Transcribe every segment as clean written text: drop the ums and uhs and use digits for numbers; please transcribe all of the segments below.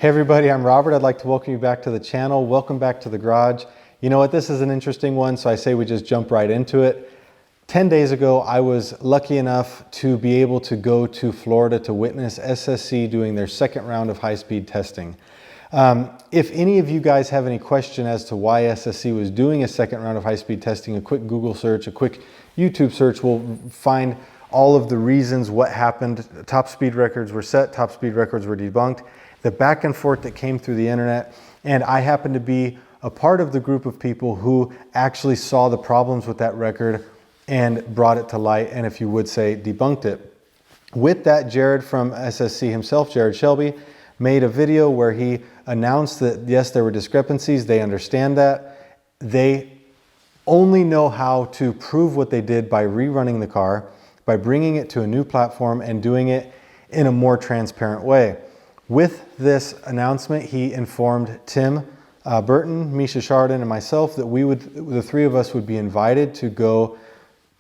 Hey everybody, I'm Robert. I'd like to welcome you back to the channel. Welcome back to the garage. You know what, this is an interesting one, so I say we just jump right into it. 10 days ago, I was lucky enough to be able to go to Florida to witness SSC doing their second round of high-speed testing. If any of you guys have any question as to why SSC was doing a second round of high-speed testing, a quick Google search, a quick YouTube search will find all of the reasons what happened. Top speed records were set, top speed records were debunked, the back and forth that came through the internet. And I happened to be a part of the group of people who actually saw the problems with that record and brought it to light, and if you would say, debunked it. With that, Jared from SSC himself, Jared Shelby, made a video where he announced that yes, there were discrepancies, they understand that. They only know how to prove what they did by rerunning the car, by bringing it to a new platform and doing it in a more transparent way. With this announcement, he informed Tim Burton, Misha Chardon, and myself that the three of us would be invited to go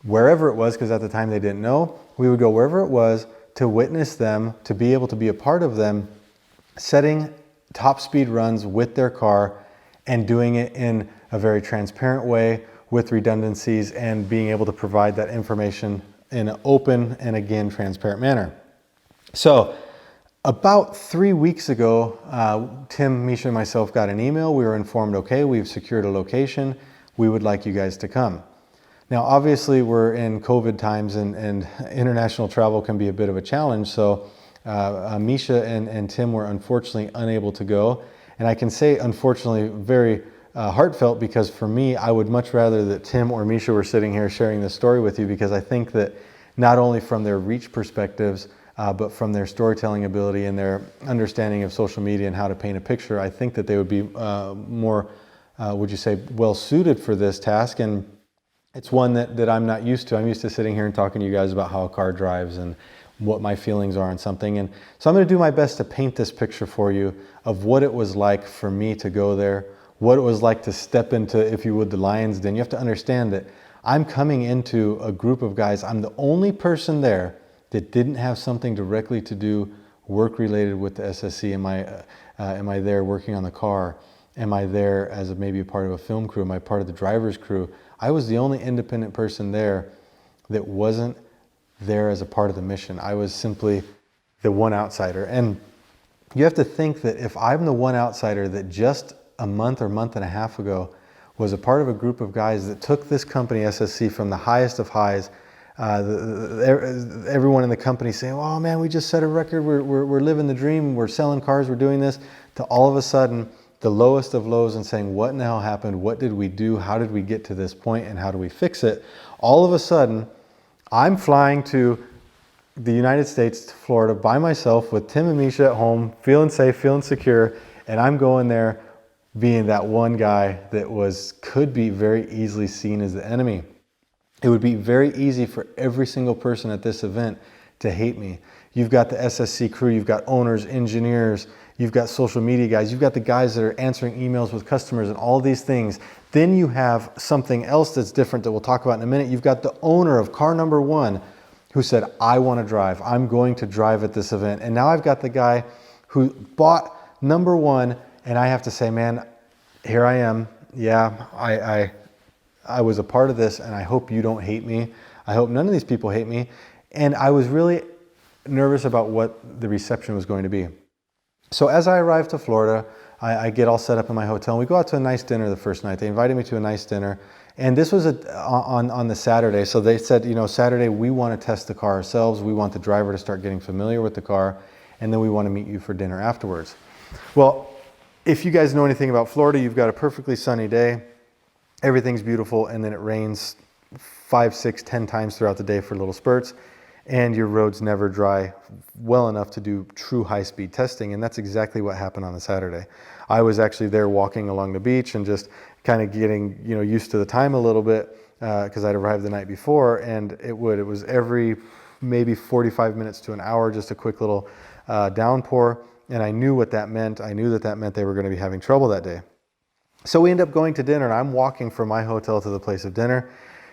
wherever it was, because at the time they didn't know. We would go wherever it was to witness them, to be able to be a part of them, setting top speed runs with their car and doing it in a very transparent way with redundancies and being able to provide that information in an open and again transparent manner. So about 3 weeks ago, Tim, Misha, and myself got an email. We were informed, okay, we've secured a location. We would like you guys to come. Now, obviously, we're in COVID times and international travel can be a bit of a challenge. So Misha and Tim were unfortunately unable to go. And I can say, unfortunately, very heartfelt, because for me, I would much rather that Tim or Misha were sitting here sharing this story with you, because I think that not only from their reach perspectives, but from their storytelling ability and their understanding of social media and how to paint a picture, I think that they would be more, would you say, well suited for this task. And it's one that I'm not used to. I'm used to sitting here and talking to you guys about how a car drives and what my feelings are on something. And so I'm going to do my best to paint this picture for you of what it was like for me to go there, what it was like to step into, if you would, the lion's den. You have to understand that I'm coming into a group of guys. I'm the only person there that didn't have something directly to do work related with the SSC. Am I there working on the car? Am I there as maybe a part of a film crew? Am I part of the driver's crew? I was the only independent person there that wasn't there as a part of the mission. I was simply the one outsider. And you have to think that if I'm the one outsider that just a month or month and a half ago was a part of a group of guys that took this company, SSC, from the highest of highs, everyone in the company saying, oh man, we just set a record, we're living the dream, we're selling cars, we're doing this, to all of a sudden the lowest of lows and saying, what in the hell happened? What did we do? How did we get to this point and how do we fix it? All of a sudden, I'm flying to the United States, to Florida, by myself with Tim and Misha at home, feeling safe, feeling secure, and I'm going there being that one guy that could be very easily seen as the enemy. It would be very easy for every single person at this event to hate me. You've got the SSC crew, you've got owners, engineers, you've got social media guys, you've got the guys that are answering emails with customers and all these things. Then you have something else that's different that we'll talk about in a minute. You've got the owner of car number one who said, I want to drive. I'm going to drive at this event. And now I've got the guy who bought number one, and I have to say, man, here I am. Yeah, I was a part of this, and I hope you don't hate me. I hope none of these people hate me. And I was really nervous about what the reception was going to be. So as I arrived to Florida, I get all set up in my hotel, and we go out to a nice dinner the first night. They invited me to a nice dinner, and this was on the Saturday. So they said, you know, Saturday we want to test the car ourselves. We want the driver to start getting familiar with the car, and then we want to meet you for dinner afterwards. Well, if you guys know anything about Florida, you've got a perfectly sunny day. Everything's beautiful, and then it rains 5, 6, 10 times throughout the day for little spurts, and your roads never dry well enough to do true high-speed testing, and that's exactly what happened on the Saturday. I was actually there walking along the beach and just kind of getting used to the time a little bit because I'd arrived the night before, and it was every maybe 45 minutes to an hour, just a quick little downpour, and I knew what that meant. I knew that meant they were going to be having trouble that day. So we end up going to dinner, and I'm walking from my hotel to the place of dinner.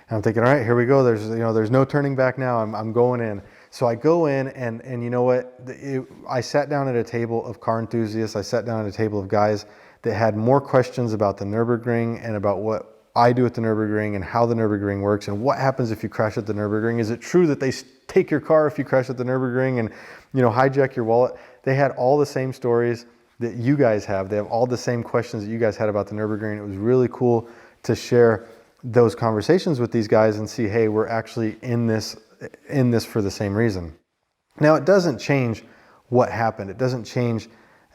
And I'm thinking, all right, here we go. There's no turning back now. I'm going in. So I go in and you know what? I sat down at a table of car enthusiasts. I sat down at a table of guys that had more questions about the Nürburgring and about what I do at the Nürburgring and how the Nürburgring works and what happens if you crash at the Nürburgring. Is it true that they take your car if you crash at the Nürburgring and, you know, hijack your wallet? They had all the same stories that you guys have. They have all the same questions that you guys had about the Nürburgring. It was really cool to share those conversations with these guys and see, hey, we're actually in this for the same reason. Now, it doesn't change what happened. It doesn't change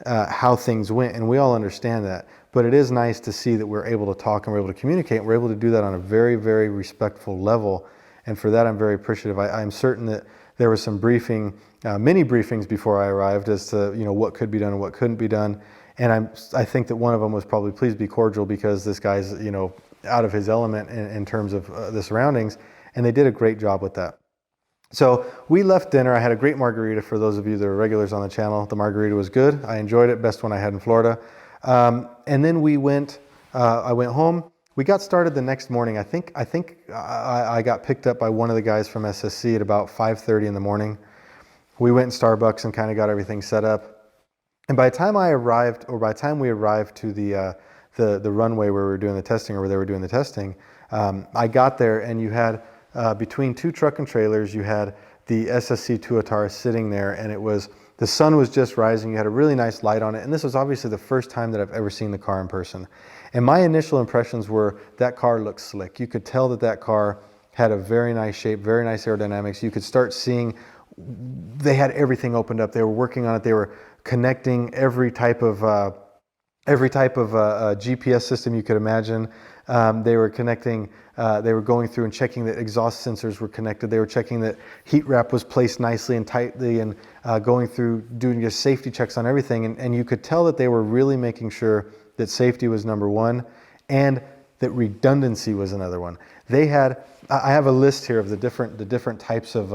how things went, and we all understand that. But it is nice to see that we're able to talk and we're able to communicate. And we're able to do that on a very, very respectful level. And for that, I'm very appreciative. I'm certain that there was some mini briefings before I arrived as to, you know, what could be done and what couldn't be done. And I think that one of them was probably please be cordial, because this guy's, you know, out of his element in terms of the surroundings, and they did a great job with that. So we left dinner. I had a great margarita. For those of you that are regulars on the channel, the margarita was good. I enjoyed it, best one I had in Florida. And then I went home. We got started the next morning. I think I got picked up by one of the guys from SSC at about 5:30 in the morning. We went in Starbucks and kind of got everything set up. And by the time I arrived, or by the time we arrived to the runway where we were doing the testing, or where they were doing the testing, I got there, and you had between two truck and trailers, you had the SSC Tuatara sitting there, and the sun was just rising. You had a really nice light on it, and this was obviously the first time that I've ever seen the car in person. And my initial impressions were that car looked slick. You could tell that car had a very nice shape, very nice aerodynamics. You could start seeing they had everything opened up. They were working on it. They were connecting every type of GPS system you could imagine. They were connecting, they were going through and checking that exhaust sensors were connected. They were checking that heat wrap was placed nicely and tightly, and going through doing just safety checks on everything. And you could tell that they were really making sure that safety was number one and that redundancy was another one. They had, I have a list here of the different types of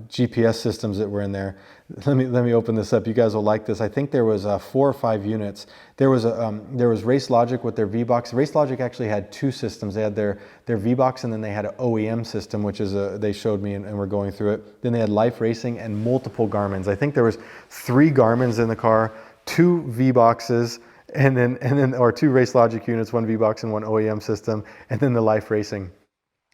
GPS systems that were in there. Let me open this up. You guys will like this. I think there was 4 or 5 units. There was Race Logic with their V-Box. Race Logic actually had 2 systems. They had their V-Box, and then they had an OEM system, which is they showed me, and we're going through it. Then they had Life Racing and multiple Garmins. I think there was 3 Garmins in the car, 2 V-Boxes, and then or 2 Race Logic units, 1 V-Box and 1 OEM system, and then the Life Racing.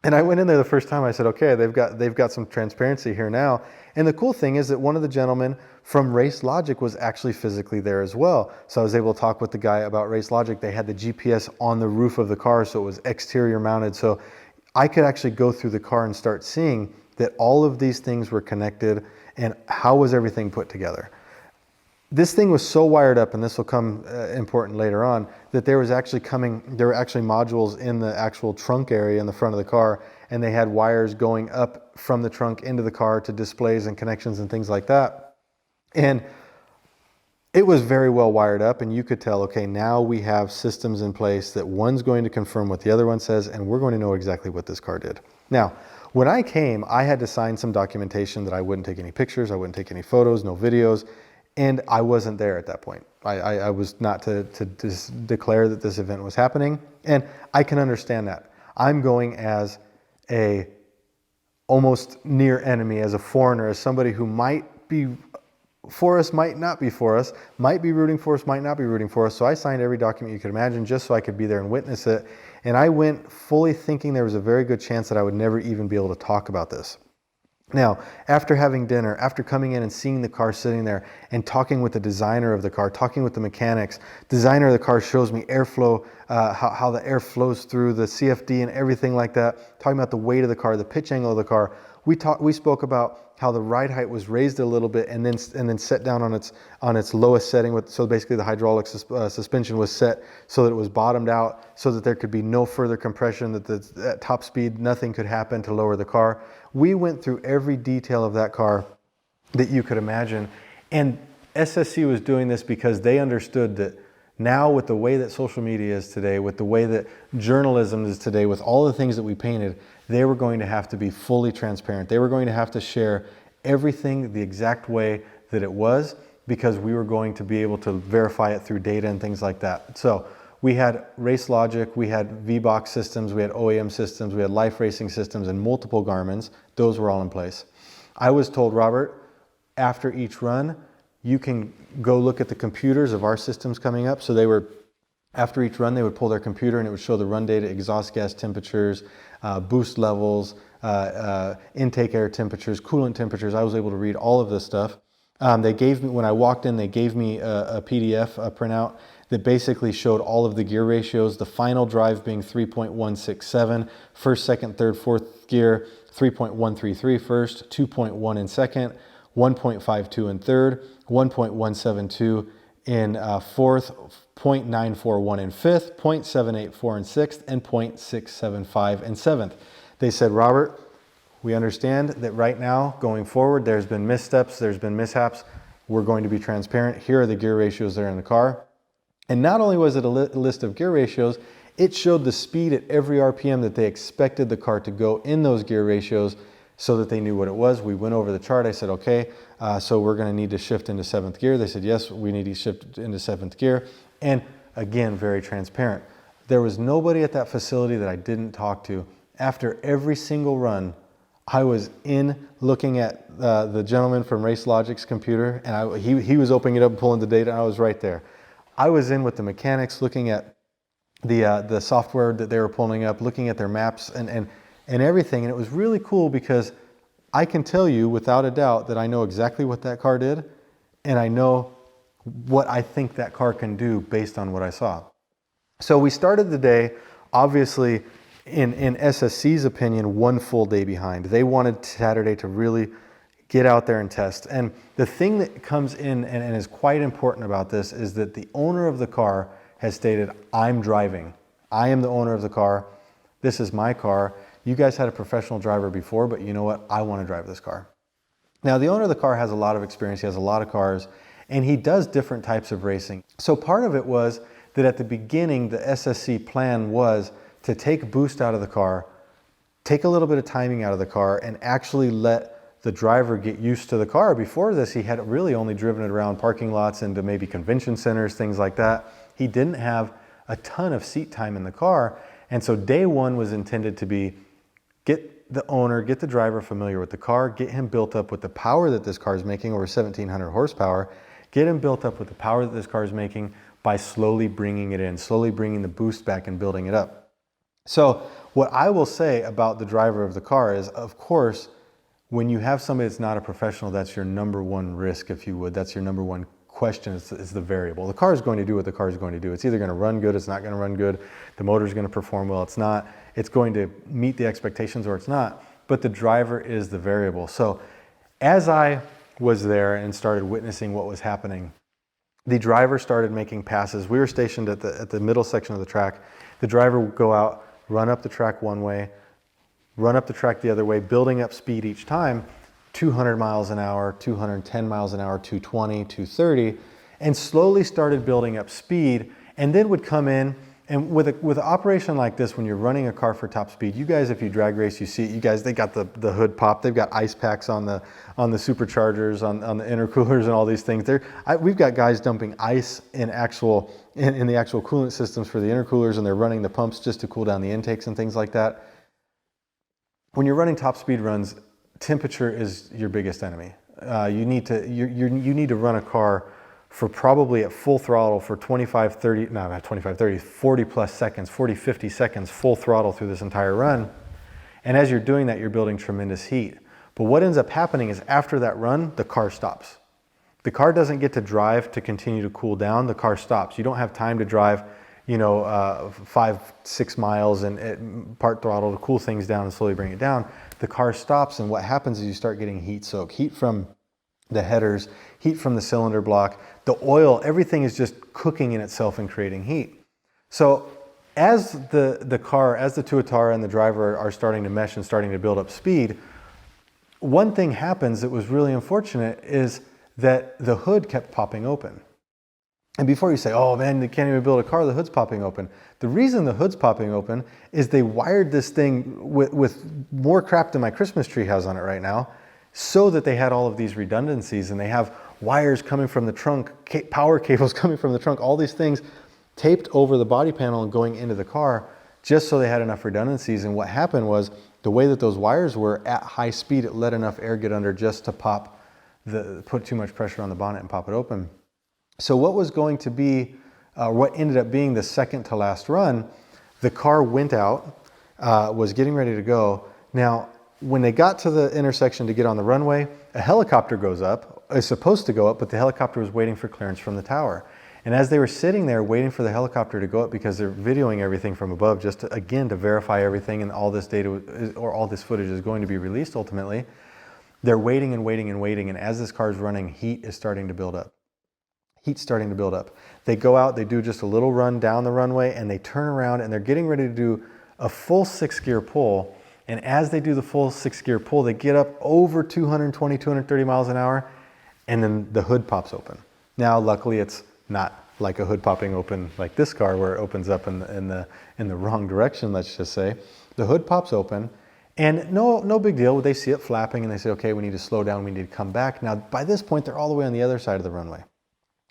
And I went in there the first time. I said, okay, they've got some transparency here now. And the cool thing is that one of the gentlemen from Race Logic was actually physically there as well. So I was able to talk with the guy about Race Logic. They had the GPS on the roof of the car, so it was exterior mounted. So I could actually go through the car and start seeing that all of these things were connected and how was everything put together. This thing was so wired up, and this will come important later on, that there were actually modules in the actual trunk area in the front of the car, and they had wires going up from the trunk into the car to displays and connections and things like that. And it was very well wired up, and you could tell, okay, now we have systems in place that one's going to confirm what the other one says, and we're going to know exactly what this car did. Now, when I came, I had to sign some documentation that I wouldn't take any pictures, I wouldn't take any photos, no videos. And I wasn't there at that point. I was not to declare that this event was happening. And I can understand that. I'm going as a almost near enemy, as a foreigner, as somebody who might be for us, might not be for us, might be rooting for us, might not be rooting for us. So I signed every document you could imagine just so I could be there and witness it. And I went fully thinking there was a very good chance that I would never even be able to talk about this. Now, after having dinner, after coming in and seeing the car sitting there and talking with the designer of the car, talking with the mechanics, designer of the car shows me airflow, how the air flows through the CFD and everything like that, talking about the weight of the car, the pitch angle of the car. We spoke about how the ride height was raised a little bit and then set down on its lowest setting. So basically the hydraulic suspension was set so that it was bottomed out so that there could be no further compression, that at top speed nothing could happen to lower the car. We went through every detail of that car that you could imagine. And SSC was doing this because they understood that now, with the way that social media is today, with the way that journalism is today, with all the things that we painted, they were going to have to be fully transparent. They were going to have to share everything the exact way that it was, because we were going to be able to verify it through data and things like that. So We had Race Logic, we had V-Box systems, we had OEM systems, we had Life Racing systems, and multiple Garmins. Those were all in place. I was told, Robert, after each run, you can go look at the computers of our systems coming up. So they were, after each run, they would pull their computer and it would show the run data, exhaust gas temperatures, boost levels, intake air temperatures, coolant temperatures. I was able to read all of this stuff. They gave me, when I walked in, they gave me a PDF, a printout that basically showed all of the gear ratios, the final drive being 3.167, first, second, third, fourth gear, 3.133 first, 2.1 in second, 1.52 in third, 1.172 in fourth, 0.941 in fifth, 0.784 in sixth, and 0.675 in seventh. They said, Robert, we understand that right now, going forward, there's been missteps, there's been mishaps. We're going to be transparent. Here are the gear ratios that are in the car. And not only was it a list of gear ratios, it showed the speed at every RPM that they expected the car to go in those gear ratios so that they knew what it was. We went over the chart. I said, okay, so we're going to need to shift into seventh gear. They said, yes, we need to shift into seventh gear. And again, very transparent. There was nobody at that facility that I didn't talk to. After every single run, I was in looking at the gentleman from Race Logic's computer, and he was opening it up and pulling the data, and I was right there. I was in with the mechanics looking at the software that they were pulling up, looking at their maps and everything. And it was really cool because I can tell you without a doubt that I know exactly what that car did, and I know what I think that car can do based on what I saw. So we started the day, obviously, in SSC's opinion, one full day behind. They wanted Saturday to really get out there and test. And the thing that comes in and is quite important about this is that the owner of the car has stated, I'm driving. I am the owner of the car. This is my car. You guys had a professional driver before, but you know what? I want to drive this car. Now, the owner of the car has a lot of experience. He has a lot of cars, and he does different types of racing. So part of it was that at the beginning, the SSC plan was to take boost out of the car, take a little bit of timing out of the car, and actually let the driver get used to the car. Before this, he had really only driven it around parking lots and to maybe convention centers, things like that. He didn't have a ton of seat time in the car. And so day one was intended to be get the owner, get the driver familiar with the car, get him built up with the power that this car is making, over 1,700 horsepower, get him built up with the power that this car is making by slowly bringing it in, slowly bringing the boost back and building it up. So what I will say about the driver of the car is, of course, when you have somebody that's not a professional, that's your number one risk, if you would. That's your number one question, is the variable. The car is going to do what the car is going to do. It's either going to run good, it's not going to run good. The motor is going to perform well, it's not. It's going to meet the expectations or it's not. But the driver is the variable. So as I was there and started witnessing what was happening, the driver started making passes. We were stationed at the middle section of the track. The driver would go out, run up the track one way, run up the track the other way, building up speed each time, 200 miles an hour, 210 miles an hour, 220, 230, and slowly started building up speed, and then would come in. And with an operation like this, when you're running a car for top speed, you guys, if you drag race, you see, you guys, they got the hood pop, they've got ice packs on the superchargers, on the intercoolers and all these things. We've got guys dumping ice in the actual coolant systems for the intercoolers, and they're running the pumps just to cool down the intakes and things like that. When you're running top speed runs, temperature is your biggest enemy. You need to run a car for probably at full throttle for 40 plus seconds, 40, 50 seconds, full throttle through this entire run. And as you're doing that, you're building tremendous heat. But what ends up happening is after that run, the car stops. The car doesn't get to drive to continue to cool down. The car stops. You don't have time to drive 5-6 miles and part throttle to cool things down and slowly bring it down. The car stops, and what happens is you start getting heat soak, heat from the headers, heat from the cylinder block, the oil, everything is just cooking in itself and creating heat. So as the Tuatara and the driver are starting to mesh and starting to build up speed, one thing happens that was really unfortunate is that the hood kept popping open. And before you say, oh man, they can't even build a car, the hood's popping open. The reason the hood's popping open is they wired this thing with more crap than my Christmas tree has on it right now, so that they had all of these redundancies, and they have wires coming from the trunk, power cables coming from the trunk, all these things taped over the body panel and going into the car just so they had enough redundancies. And what happened was the way that those wires were at high speed, it let enough air get under just to put too much pressure on the bonnet and pop it open. So what was going to be, what ended up being the second to last run, the car went out, was getting ready to go. Now, when they got to the intersection to get on the runway, a helicopter goes up, is supposed to go up, but the helicopter was waiting for clearance from the tower. And as they were sitting there waiting for the helicopter to go up, because they're videoing everything from above, just to, again, to verify everything and all this data or all this footage is going to be released ultimately, they're waiting and waiting and waiting. And as this car is running, heat is starting to build up. Heat's starting to build up. They go out, they do just a little run down the runway, and they turn around and they're getting ready to do a full 6-gear pull. And as they do the full 6-gear pull, they get up over 220, 230 miles an hour, and then the hood pops open. Now, luckily, it's not like a hood popping open like this car where it opens up in the wrong direction, let's just say. The hood pops open, and no big deal. They see it flapping, and they say, okay, we need to slow down, we need to come back. Now, by this point, they're all the way on the other side of the runway.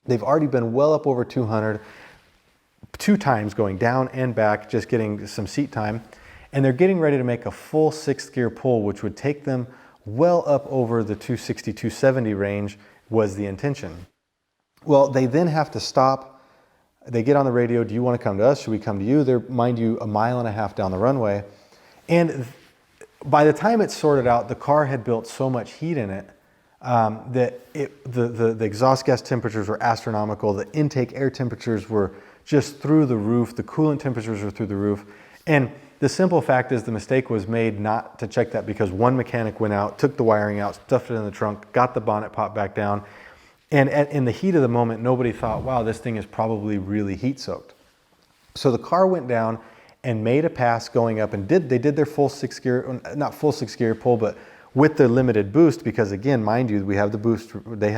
They've already been well up over 200, 2 times going down and back, just getting some seat time. And they're getting ready to make a full 6th-gear pull, which would take them well up over the 260, 270 range was the intention. Well, they then have to stop. They get on the radio. Do you want to come to us? Should we come to you? They're, mind you, 1.5 miles down the runway. And by the time it's sorted out, the car had built so much heat in it that the exhaust gas temperatures were astronomical. The intake air temperatures were just through the roof. The coolant temperatures were through the roof. And the simple fact is the mistake was made not to check that because one mechanic went out, took the wiring out, stuffed it in the trunk, got the bonnet popped back down. And in the heat of the moment, nobody thought, wow, this thing is probably really heat soaked. So the car went down and made a pass going up and they did their full 6-gear, not full 6-gear pull, but with the limited boost, because again, mind you, they have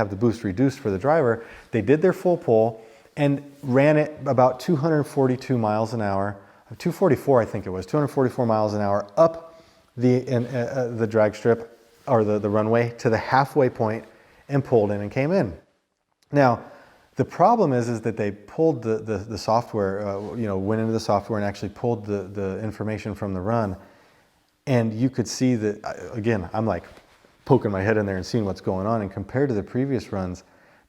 the boost reduced for the driver. They did their full pull and ran it about 242 miles an hour, 244, I think it was, 244 miles an hour up the drag strip or the runway to the halfway point and pulled in and came in. Now, the problem is that they pulled the software, went into the software and actually pulled the information from the run. And you could see that, again, I'm like poking my head in there and seeing what's going on. And compared to the previous runs,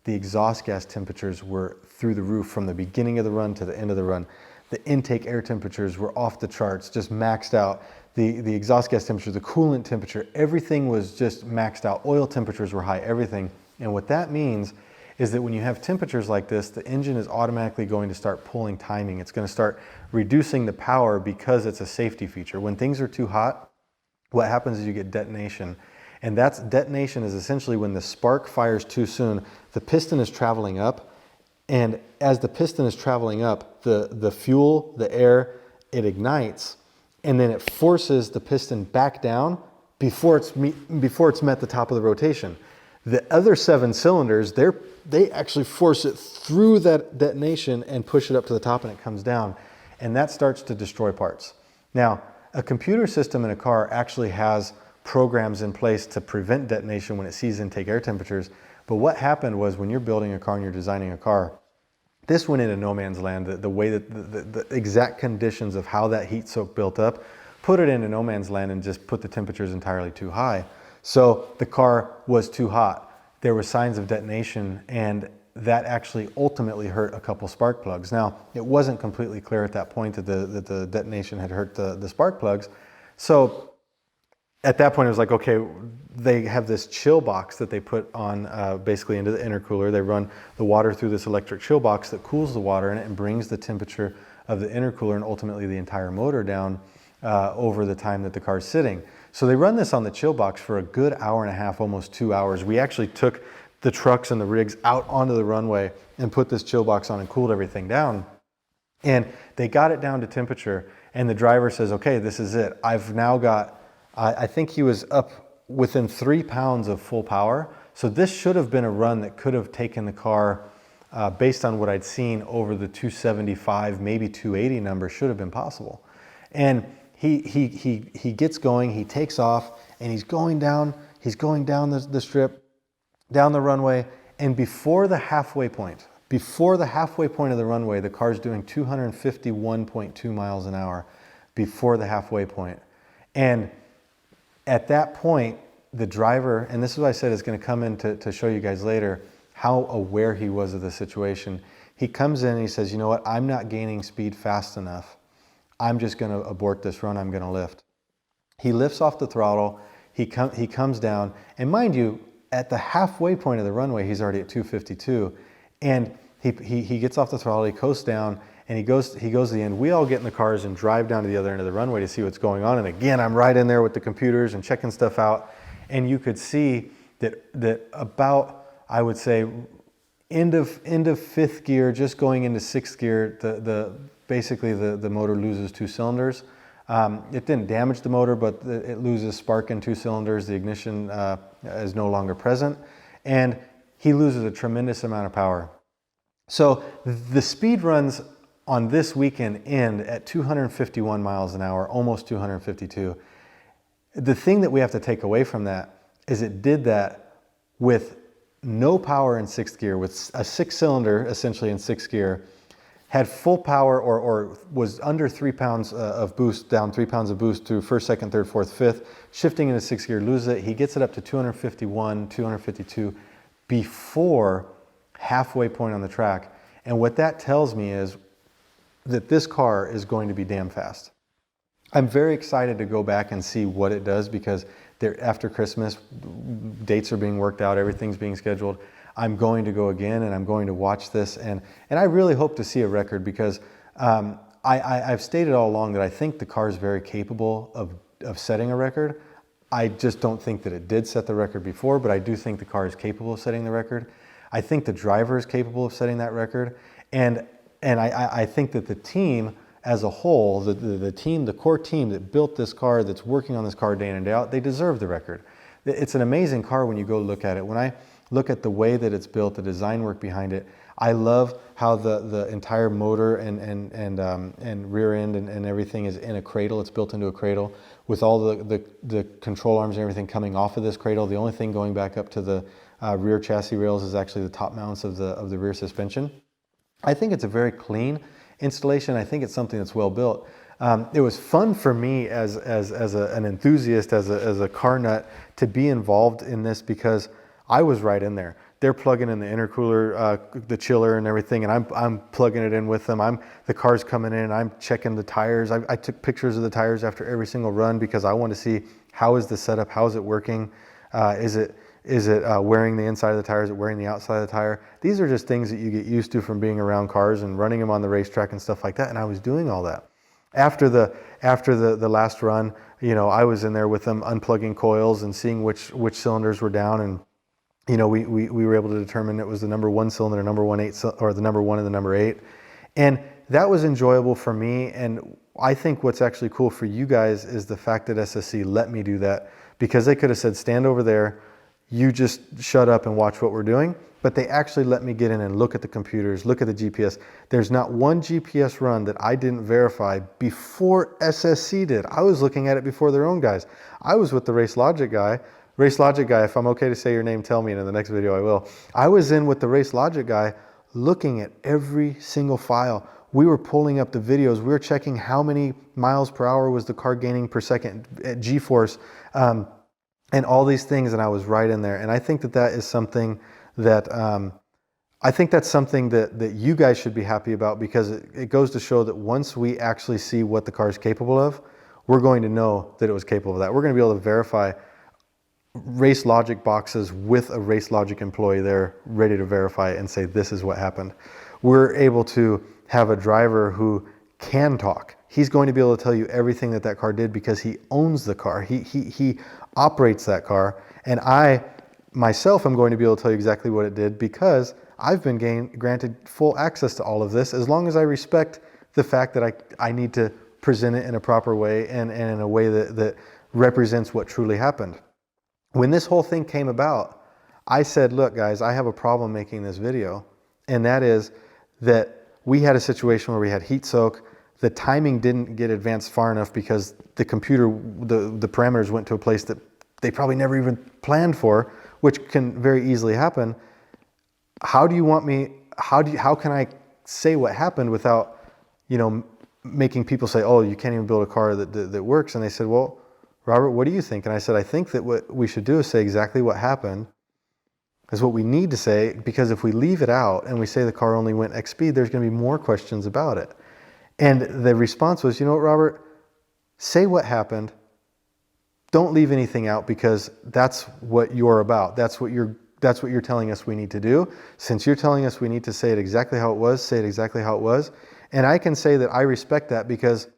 the exhaust gas temperatures were through the roof from the beginning of the run to the end of the run. The intake air temperatures were off the charts, just maxed out. The exhaust gas temperature, the coolant temperature, everything was just maxed out. Oil temperatures were high, everything. And what that means is that when you have temperatures like this, the engine is automatically going to start pulling timing. It's going to start reducing the power because it's a safety feature. When things are too hot, what happens is you get detonation. And detonation is essentially when the spark fires too soon, the piston is traveling up. And as the piston is traveling up, the fuel, the air, it ignites. And then it forces the piston back down before it's met the top of the rotation. The other 7 cylinders, they actually force it through that detonation and push it up to the top and it comes down. And that starts to destroy parts. Now, a computer system in a car actually has programs in place to prevent detonation when it sees intake air temperatures. But what happened was when you're building a car and you're designing a car, this went into no man's land. The way that the exact conditions of how that heat soak built up, put it into no man's land and just put the temperatures entirely too high. So the car was too hot. There were signs of detonation and that actually ultimately hurt a couple spark plugs. Now, it wasn't completely clear at that point that the detonation had hurt the spark plugs. So at that point, it was like, okay, they have this chill box that they put on basically into the intercooler. They run the water through this electric chill box that cools the water in it and brings the temperature of the intercooler and ultimately the entire motor down over the time that the car's sitting. So they run this on the chill box for a good 1.5 hours, almost 2 hours. We actually took the trucks and the rigs out onto the runway and put this chill box on and cooled everything down. And they got it down to temperature and the driver says, okay, this is it. I've now got, I think he was up within 3 pounds of full power. So this should have been a run that could have taken the car based on what I'd seen over the 275, maybe 280 number should have been possible. And he gets going, he takes off and he's going down the strip, down the runway, and before the halfway point, Before the halfway point of the runway, the car's doing 251.2 miles an hour before the halfway point. And at that point, the driver, and this is what I said is going to come in to show you guys later, how aware he was of the situation. He comes in and he says, you know what, I'm not gaining speed fast enough. I'm just going to abort this run, I'm going to lift. He lifts off the throttle, he comes down, and mind you, at the halfway point of the runway, he's already at 252, and he gets off the throttle, he coasts down, and he goes to the end. We all get in the cars and drive down to the other end of the runway to see what's going on, and again, I'm right in there with the computers and checking stuff out, and you could see that about, I would say, end of fifth gear, just going into sixth gear, basically the motor loses 2 cylinders. It didn't damage the motor, but it loses spark in 2 cylinders. The ignition is no longer present, and he loses a tremendous amount of power. So the speed runs on this weekend end at 251 miles an hour, almost 252. The thing that we have to take away from that is it did that with no power in sixth gear, with a 6-cylinder essentially in sixth gear, had full power or was under 3 pounds of boost, down 3 pounds of boost through first, second, third, fourth, fifth, shifting into sixth gear, loses it. He gets it up to 251, 252 before halfway point on the track. And what that tells me is that this car is going to be damn fast. I'm very excited to go back and see what it does because after Christmas, dates are being worked out, everything's being scheduled. I'm going to go again and I'm going to watch this, and I really hope to see a record because I've stated all along that I think the car is very capable of setting a record. I just don't think that it did set the record before, but I do think the car is capable of setting the record. I think the driver is capable of setting that record, and I think that the team as a whole, the core team that built this car, that's working on this car day in and day out, they deserve the record. It's an amazing car when you go look at it. When I look at the way that it's built, the design work behind it, I love how the entire motor and rear end and everything is in a cradle. It's built into a cradle with all the control arms and everything coming off of this cradle. The only thing going back up to the rear chassis rails is actually the top mounts of the rear suspension. I think it's a very clean installation. I think it's something that's well built. It was fun for me as an enthusiast, as a car nut, to be involved in this because I was right in there. They're plugging in the intercooler, the chiller and everything, and I'm plugging it in with them. The car's coming in, I'm checking the tires. I took pictures of the tires after every single run because I want to see how is the setup, how is it working, is it wearing the inside of the tire, is it wearing the outside of the tire? These are just things that you get used to from being around cars and running them on the racetrack and stuff like that, and I was doing all that. After the last run, you know, I was in there with them unplugging coils and seeing which cylinders were down, and you know, we were able to determine it was the number 1 cylinder, number 1 8, or the number 1 and the number 8. And that was enjoyable for me. And I think what's actually cool for you guys is the fact that SSC let me do that, because they could have said, stand over there, you just shut up and watch what we're doing. But they actually let me get in and look at the computers, look at the GPS. There's not one GPS run that I didn't verify before SSC did. I was looking at it before their own guys. I was with the Race Logic guy. Race Logic guy, if I'm okay to say your name, tell me, and in the next video I will. I was in with the Race Logic guy looking at every single file. We were pulling up the videos. We were checking how many miles per hour was the car gaining per second at G-force, and all these things, and I was right in there. And I think that is something that I think that's something that you guys should be happy about, because it goes to show that once we actually see what the car is capable of, we're going to know that it was capable of that. We're going to be able to verify Race Logic boxes with a Race Logic employee there ready to verify it and say this is what happened. We're able to have a driver who can talk. He's going to be able to tell you everything that car did because he owns the car. He operates that car, and I myself am going to be able to tell you exactly what it did because I've been granted full access to all of this, as long as I respect the fact that I need to present it in a proper way and in a way that represents what truly happened. When this whole thing came about, I said, look guys, I have a problem making this video, and that is that we had a situation where we had heat soak. The timing didn't get advanced far enough because the computer, the parameters went to a place that they probably never even planned for, which can very easily happen. How do you want me, how can I say what happened without, you know, making people say, oh, you can't even build a car that works. And they said, well, Robert, what do you think? And I said, I think that what we should do is say exactly what happened is what we need to say, because if we leave it out and we say the car only went X speed, there's going to be more questions about it. And the response was, you know what, Robert, say what happened. Don't leave anything out, because that's what you're about. That's what you're telling us we need to do. Since you're telling us we need to say it exactly how it was, say it exactly how it was. And I can say that I respect that, because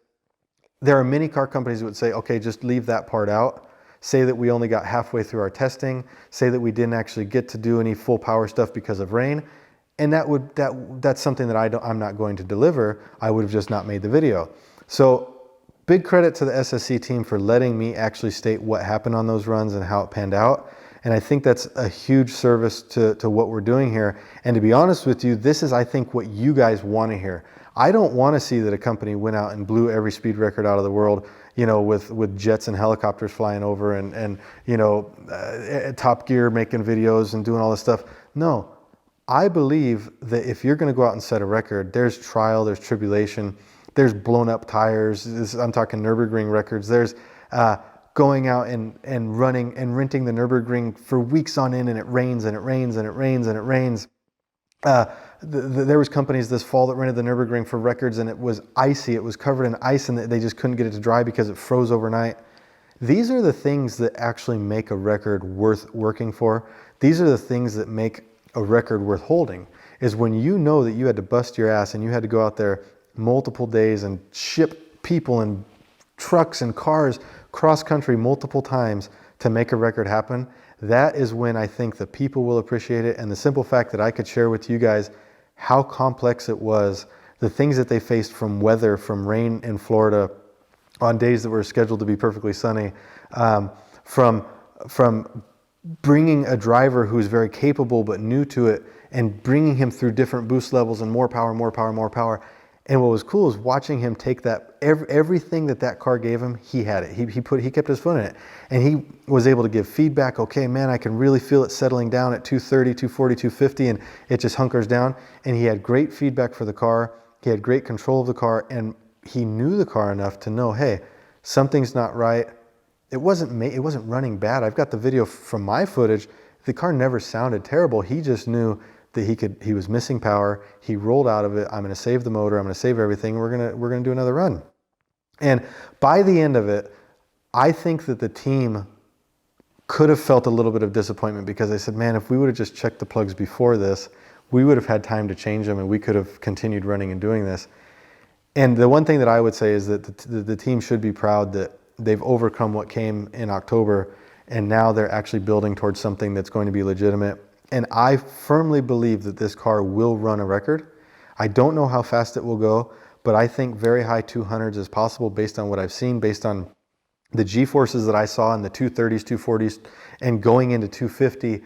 there are many car companies that would say, okay, just leave that part out. Say that we only got halfway through our testing. Say that we didn't actually get to do any full power stuff because of rain. And that's something that I'm not going to deliver. I would have just not made the video. So big credit to the SSC team for letting me actually state what happened on those runs and how it panned out. And I think that's a huge service to what we're doing here. And to be honest with you, this is, I think, what you guys want to hear. I don't want to see that a company went out and blew every speed record out of the world, you know, with jets and helicopters flying over and you know, Top Gear making videos and doing all this stuff. No, I believe that if you're going to go out and set a record, there's trial, there's tribulation, there's blown up tires. I'm talking Nürburgring records. There's going out and running and renting the Nürburgring for weeks on end, and it rains and it rains and it rains and it rains. There was companies this fall that rented the Nürburgring for records, and it was icy. It was covered in ice, and they just couldn't get it to dry because it froze overnight. These are the things that actually make a record worth working for. These are the things that make a record worth holding, is when you know that you had to bust your ass and you had to go out there multiple days and ship people and trucks and cars cross country multiple times to make a record happen. That is when I think the people will appreciate it. And the simple fact that I could share with you guys how complex it was, the things that they faced from weather, from rain in Florida on days that were scheduled to be perfectly sunny, from bringing a driver who's very capable but new to it and bringing him through different boost levels and more power, more power, more power. And what was cool is watching him take that, everything that car gave him, he had it. He kept his foot in it. And he was able to give feedback. Okay, man, I can really feel it settling down at 230, 240, 250, and it just hunkers down. And he had great feedback for the car. He had great control of the car, and he knew the car enough to know, hey, something's not right. It wasn't running bad. I've got the video from my footage. The car never sounded terrible. He just knew that he was missing power. He rolled out of it. I'm going to save the motor. I'm going to save everything. We're going to do another run. And by the end of it, I think that the team could have felt a little bit of disappointment, because they said, man, if we would have just checked the plugs before this, we would have had time to change them and we could have continued running and doing this. And the one thing that I would say is that the team should be proud that they've overcome what came in October, and now they're actually building towards something that's going to be legitimate. And I firmly believe that this car will run a record. I don't know how fast it will go, but I think very high 200s is possible based on what I've seen, based on the G-forces that I saw in the 230s, 240s, and going into 250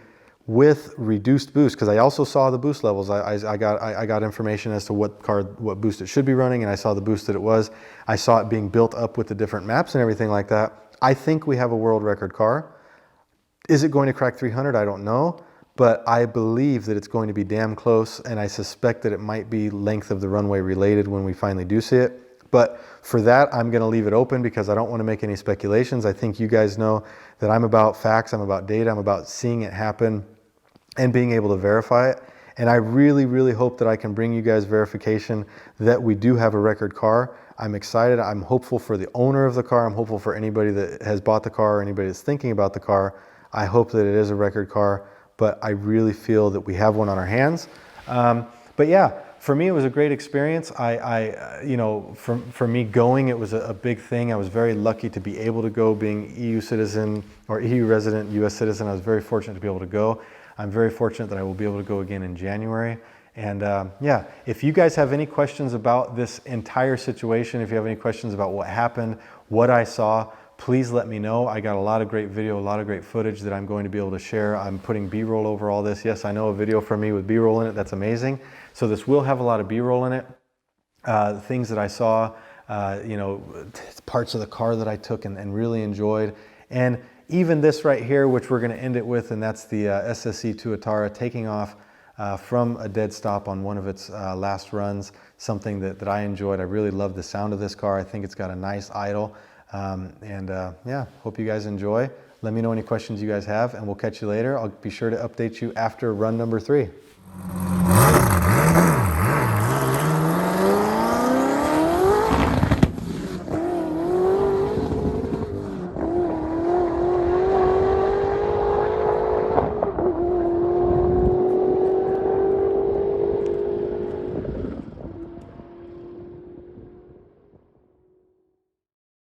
with reduced boost, because I also saw the boost levels. I got information as to what boost it should be running, and I saw the boost that it was. I saw it being built up with the different maps and everything like that. I think we have a world record car. Is it going to crack 300? I don't know. But I believe that it's going to be damn close, and I suspect that it might be length of the runway related when we finally do see it. But for that, I'm going to leave it open, because I don't want to make any speculations. I think you guys know that I'm about facts, I'm about data, I'm about seeing it happen and being able to verify it. And I really, really hope that I can bring you guys verification that we do have a record car. I'm excited. I'm hopeful for the owner of the car. I'm hopeful for anybody that has bought the car or anybody that's thinking about the car. I hope that it is a record car. But I really feel that we have one on our hands. But yeah, for me, it was a great experience. You know, for me going, it was a big thing. I was very lucky to be able to go, being EU citizen or EU resident, US citizen. I was very fortunate to be able to go. I'm very fortunate that I will be able to go again in January. And yeah, if you guys have any questions about this entire situation, if you have any questions about what happened, what I saw, please let me know. I got a lot of great video, a lot of great footage that I'm going to be able to share. I'm putting B-roll over all this. Yes, I know a video from me with B-roll in it. That's amazing. So this will have a lot of B-roll in it. Things that I saw, you know, parts of the car that I took and really enjoyed. And even this right here, which we're going to end it with, and that's the SSC Tuatara taking off from a dead stop on one of its last runs, something that I enjoyed. I really love the sound of this car. I think it's got a nice idle. Yeah, hope you guys enjoy. Let me know any questions you guys have, and we'll catch you later. I'll be sure to update you after run number 3.